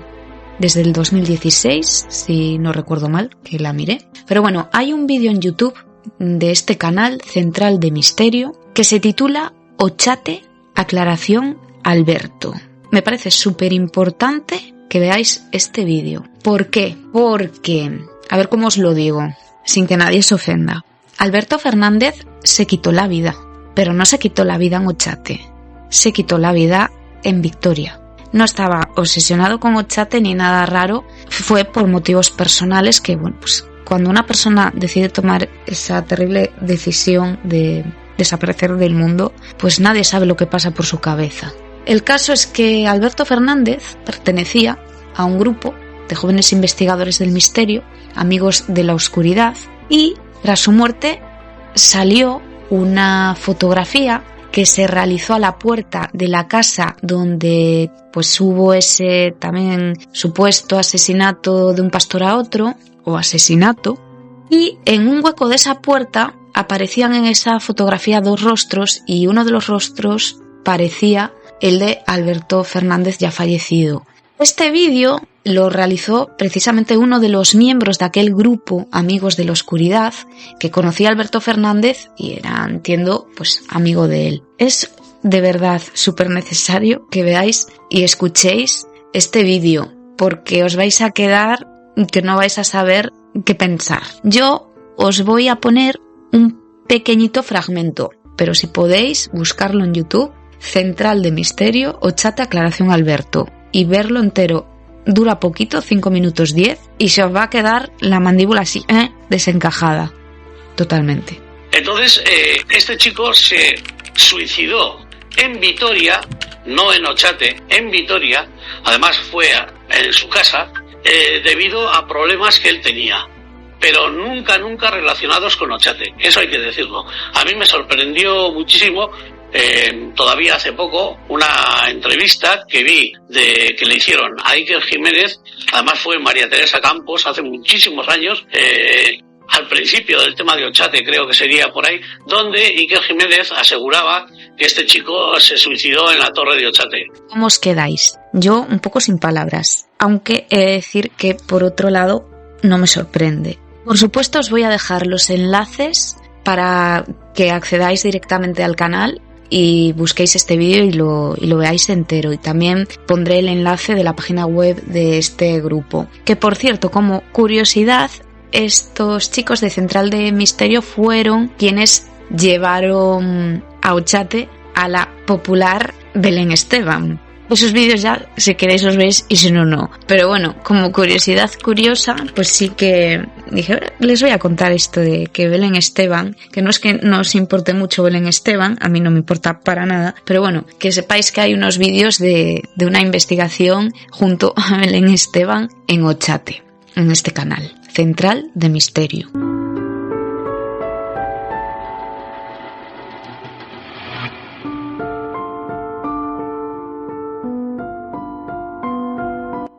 desde el 2016, si no recuerdo mal, que la miré. Pero bueno, hay un vídeo en YouTube de este canal, Central de Misterio, que se titula Ochate, aclaración Alberto. Me parece súper importante que veáis este vídeo. ¿Por qué? Porque, a ver cómo os lo digo, sin que nadie se ofenda. Alberto Fernández se quitó la vida, pero no se quitó la vida en Ochate, se quitó la vida en Vitoria. No estaba obsesionado con Ochate ni nada raro, fue por motivos personales que, bueno, pues cuando una persona decide tomar esa terrible decisión de desaparecer del mundo, pues nadie sabe lo que pasa por su cabeza. El caso es que Alberto Fernández pertenecía a un grupo de jóvenes investigadores del misterio, amigos de la oscuridad, y tras su muerte salió una fotografía que se realizó a la puerta de la casa donde pues hubo ese también supuesto asesinato de un pastor a otro, o asesinato, y en un hueco de esa puerta aparecían en esa fotografía dos rostros, y uno de los rostros parecía el de Alberto Fernández ya fallecido. Este vídeo lo realizó precisamente uno de los miembros de aquel grupo Amigos de la Oscuridad que conocía a Alberto Fernández y era, entiendo, pues amigo de él. Es de verdad súper necesario que veáis y escuchéis este vídeo porque os vais a quedar que no vais a saber qué pensar. Yo os voy a poner un pequeñito fragmento, pero si podéis buscarlo en YouTube, Central de Misterio Ochate Aclaración Alberto, y verlo entero. Dura poquito, 5 minutos 10, y se os va a quedar la mandíbula así, desencajada, totalmente. Entonces, este chico se suicidó en Vitoria, no en Ochate, en Vitoria. Además fue en su casa debido a problemas que él tenía, pero nunca relacionados con Ochate, eso hay que decirlo. A mí me sorprendió muchísimo, todavía hace poco, una entrevista que vi que le hicieron a Iker Jiménez. Además fue María Teresa Campos hace muchísimos años, al principio del tema de Ochate, creo que sería por ahí, donde Iker Jiménez aseguraba que este chico se suicidó en la torre de Ochate. ¿Cómo os quedáis? Yo un poco sin palabras, aunque he de decir que por otro lado no me sorprende. Por supuesto os voy a dejar los enlaces para que accedáis directamente al canal y busquéis este vídeo y lo veáis entero, y también pondré el enlace de la página web de este grupo, que por cierto, como curiosidad, estos chicos de Central de Misterio fueron quienes llevaron a Ochate a la popular Belén Esteban. Esos vídeos ya, si queréis, los veis, y si no, no. Pero bueno, como curiosidad curiosa, pues sí que dije, les voy a contar esto de que Belén Esteban, que no es que nos importe mucho Belén Esteban, a mí no me importa para nada, pero bueno, que sepáis que hay unos vídeos de una investigación junto a Belén Esteban en Ochate, en este canal, Central de Misterio.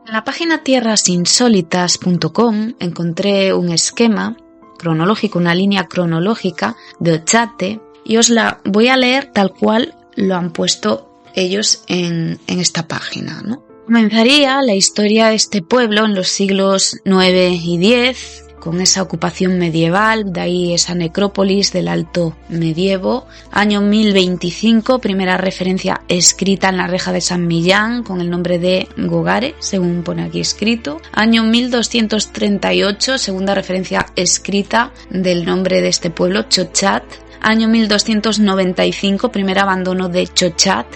En la página tierrasinsólitas.com encontré un esquema cronológico, una línea cronológica de Ochate, y os la voy a leer tal cual lo han puesto ellos en esta página, ¿no? Comenzaría la historia de este pueblo en los siglos IX y X, con esa ocupación medieval, de ahí esa necrópolis del Alto Medievo. Año 1025, primera referencia escrita en la reja de San Millán con el nombre de Gogare, según pone aquí escrito. Año 1238, segunda referencia escrita del nombre de este pueblo, Chochat. Año 1295, primer abandono de Chochat.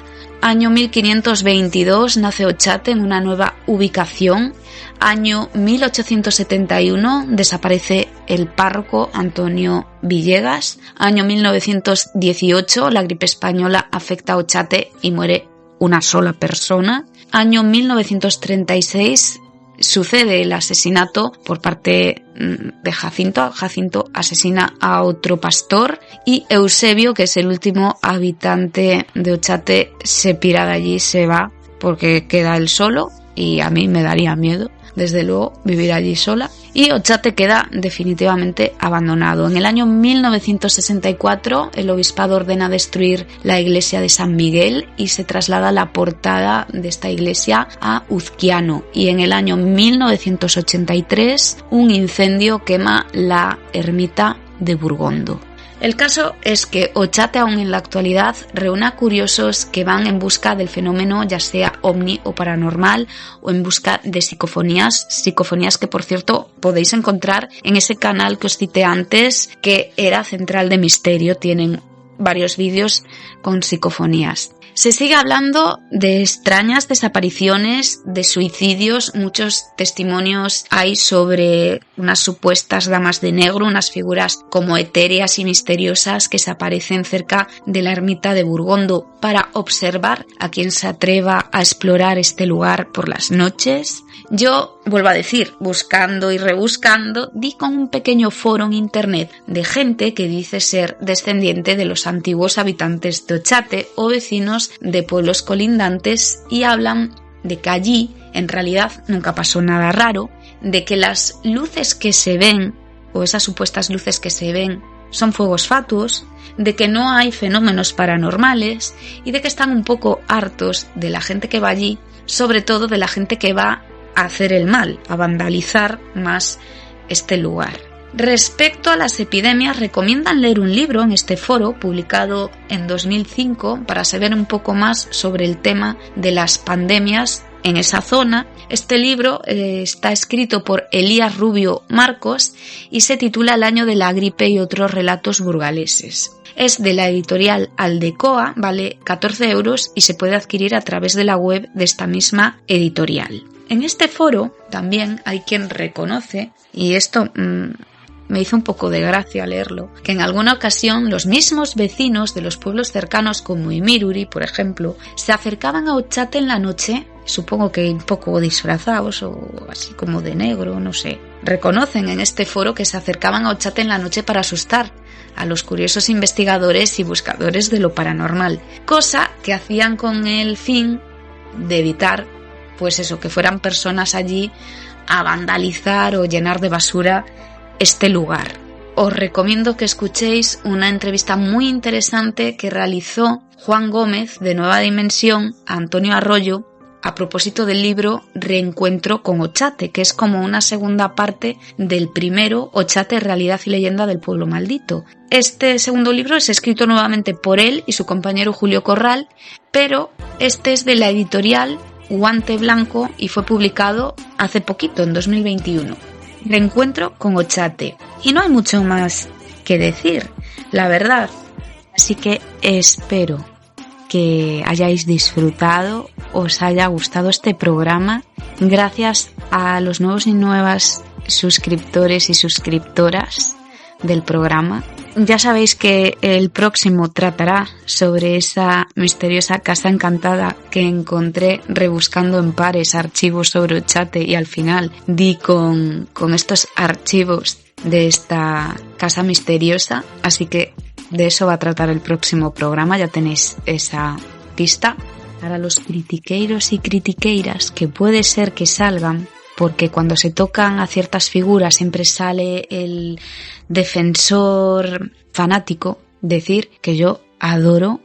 Año 1522, nace Ochate en una nueva ubicación. Año 1871, desaparece el párroco Antonio Villegas. Año 1918, la gripe española afecta a Ochate y muere una sola persona. Año 1936, sucede el asesinato por parte de Jacinto. Jacinto asesina a otro pastor y Eusebio, que es el último habitante de Ochate, se pira de allí, se va porque queda él solo, y a mí me daría miedo, desde luego, vivir allí sola. Y Ochate queda definitivamente abandonado. En el año 1964 el obispado ordena destruir la iglesia de San Miguel y se traslada la portada de esta iglesia a Uzquiano. Y en el año 1983 un incendio quema la ermita de Burgondo. El caso es que Ochate aún en la actualidad reúne a curiosos que van en busca del fenómeno, ya sea ovni o paranormal, o en busca de psicofonías que por cierto podéis encontrar en ese canal que os cité antes, que era Central de Misterio. Tienen varios vídeos con psicofonías. Se sigue hablando de extrañas desapariciones, de suicidios, muchos testimonios hay sobre unas supuestas damas de negro, unas figuras como etéreas y misteriosas que se aparecen cerca de la ermita de Burgondo para observar a quien se atreva a explorar este lugar por las noches. Yo, vuelvo a decir, buscando y rebuscando, di con un pequeño foro en internet de gente que dice ser descendiente de los antiguos habitantes de Ochate o vecinos de pueblos colindantes, y hablan de que allí en realidad nunca pasó nada raro, de que las luces que se ven, o esas supuestas luces que se ven, son fuegos fatuos, de que no hay fenómenos paranormales y de que están un poco hartos de la gente que va allí sobre todo de la gente que va a hacer el mal, a vandalizar más este lugar. Respecto a las epidemias, recomiendan leer un libro en este foro publicado en 2005 para saber un poco más sobre el tema de las pandemias en esa zona. Este libro está escrito por Elías Rubio Marcos y se titula El año de la gripe y otros relatos burgaleses. Es de la editorial Aldecoa, vale 14 € y se puede adquirir a través de la web de esta misma editorial. En este foro también hay quien reconoce, y esto me hizo un poco de gracia leerlo, que en alguna ocasión los mismos vecinos de los pueblos cercanos como Imiruri, por ejemplo, se acercaban a Otxate en la noche, supongo que un poco disfrazados o así como de negro, no sé. Reconocen en este foro que se acercaban a Otxate en la noche para asustar a los curiosos investigadores y buscadores de lo paranormal, cosa que hacían con el fin de evitar, pues eso, que fueran personas allí a vandalizar o llenar de basura este lugar. Os recomiendo que escuchéis una entrevista muy interesante que realizó Juan Gómez de Nueva Dimensión a Antonio Arroyo a propósito del libro Reencuentro con Otxate, que es como una segunda parte del primero, Otxate, realidad y leyenda del pueblo maldito. Este segundo libro es escrito nuevamente por él y su compañero Julio Corral, pero este es de la editorial Guante Blanco y fue publicado hace poquito, en 2021. Reencuentro con Otxate. Y no hay mucho más que decir, la verdad. Así que espero que hayáis disfrutado, os haya gustado este programa. Gracias a los nuevos y nuevas suscriptores y suscriptoras del programa. Ya sabéis que el próximo tratará sobre esa misteriosa casa encantada que encontré rebuscando en pares archivos sobre Otxate y al final di con estos archivos de esta casa misteriosa, así que de eso va a tratar el próximo programa, ya tenéis esa pista. Para los critiqueiros y critiqueiras, que puede ser que salgan, porque cuando se tocan a ciertas figuras siempre sale el defensor fanático, decir que yo adoro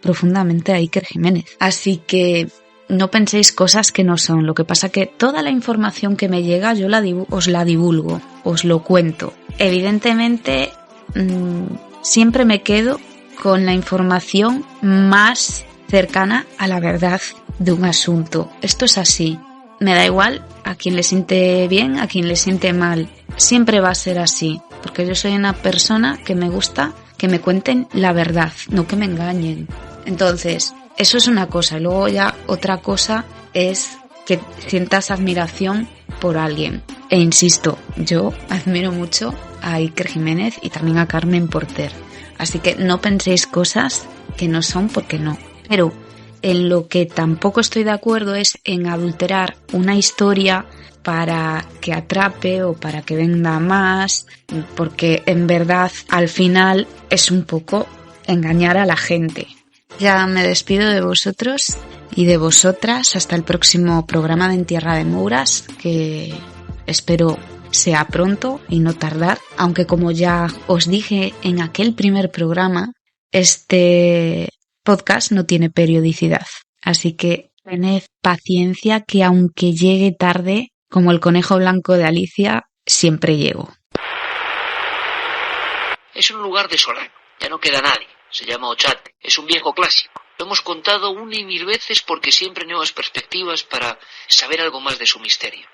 profundamente a Iker Jiménez. Así que no penséis cosas que no son. Lo que pasa que toda la información que me llega yo os la divulgo, os lo cuento. Evidentemente siempre me quedo con la información más cercana a la verdad de un asunto. Esto es así. Me da igual a quien le siente bien, a quien le siente mal. Siempre va a ser así, porque yo soy una persona que me gusta que me cuenten la verdad, no que me engañen. Entonces, eso es una cosa. Luego ya otra cosa es que sientas admiración por alguien. E insisto, yo admiro mucho a Iker Jiménez y también a Carmen Porter. Así que no penséis cosas que no son porque no. Pero en lo que tampoco estoy de acuerdo es en adulterar una historia para que atrape o para que venda más, porque en verdad al final es un poco engañar a la gente. Ya me despido de vosotros y de vosotras hasta el próximo programa de En Tierra de Mouras, que espero sea pronto y no tardar, aunque como ya os dije en aquel primer programa, este podcast no tiene periodicidad, así que tened paciencia que aunque llegue tarde, como el conejo blanco de Alicia, siempre llego. Es un lugar desolado, ya no queda nadie, se llama Otxate, es un viejo clásico. Lo hemos contado 1 y 1000 veces porque siempre hay nuevas perspectivas para saber algo más de su misterio.